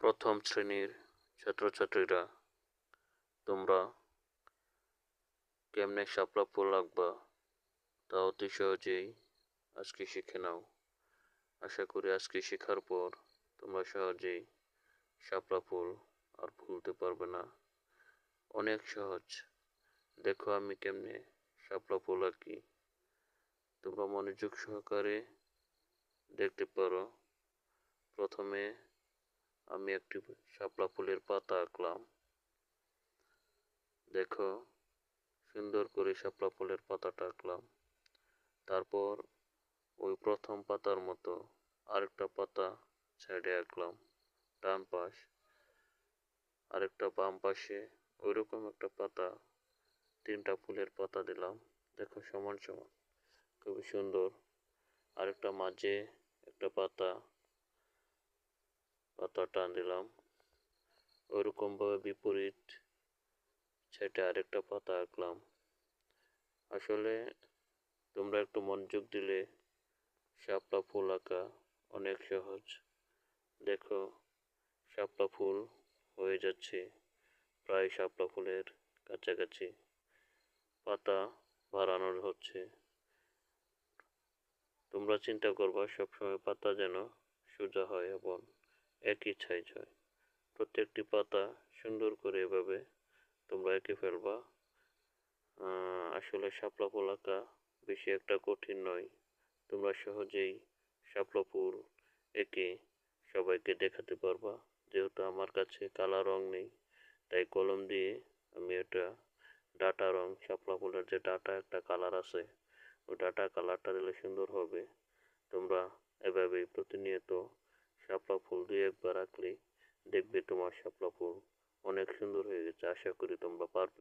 প্রথম শ্রেণীর ছাত্রছাত্রীরা, তোমরা কেমনে শাপলা ফুল আঁকবা তা অতি সহজেই আজকে শিখে নাও। আশা করি আজকে শেখার পর তোমরা সহজেই শাপলা ফুল আর ভুলতে পারবে না। অনেক সহজ। দেখো আমি কেমনে শাপলা ফুল আঁকি। তোমরা মনোযোগ সহকারে দেখতে পারো। প্রথমে আমি একটি শাপলা ফুলের পাতা আঁকলাম। দেখো সুন্দর করে শাপলা ফুলের পাতাটা আঁকলাম। তারপর ওই প্রথম পাতার মতো আরেকটা পাতা সাইডে আঁকলাম, ডান পাশ। আরেকটা বাম পাশে ওইরকম একটা পাতা, তিনটা ফুলের পাতা দিলাম। দেখো সমান সমান, খুবই সুন্দর। আরেকটা মাঝে একটা পাতা টান দিলাম। ওইরকম ভাবে বিপরীত সাইডে আরেকটা পাতা আঁকলাম। আসলে তোমরা একটু মনোযোগ দিলে শাপলা ফুল আঁকা অনেক সহজ। দেখো শাপলা ফুল হয়ে যাচ্ছে, প্রায় শাপলা ফুলের কাছাকাছি। পাতা বাড়ানো হচ্ছে। তোমরা চিন্তা করবা সবসময় পাতা যেন সোজা হয় এবং একই সাইজ হয়। প্রত্যেকটি পাতা সুন্দর করে এভাবে তোমরা এঁকে ফেলবা। আসলে শাপলা ফুল আঁকা বেশি একটা কঠিন নয়। তোমরা সহজেই শাপলা ফুল এঁকে সবাইকে দেখাতে পারবা। যেহেতু আমার কাছে কালার রং নেই, তাই কলম দিয়ে আমি এটা ডাটা রং, শাপলা ফুলের যে ডাটা একটা কালার আছে, ওই ডাটা কালারটা দিলে সুন্দর হবে। তোমরা এভাবেই প্রতিনিয়ত শাপলা ফুল দিয়ে একবার আঁকলেই দেখবে তোমার শাপলা ফুল অনেক সুন্দর হয়ে গেছে। আশা করি তোমরা পারবে।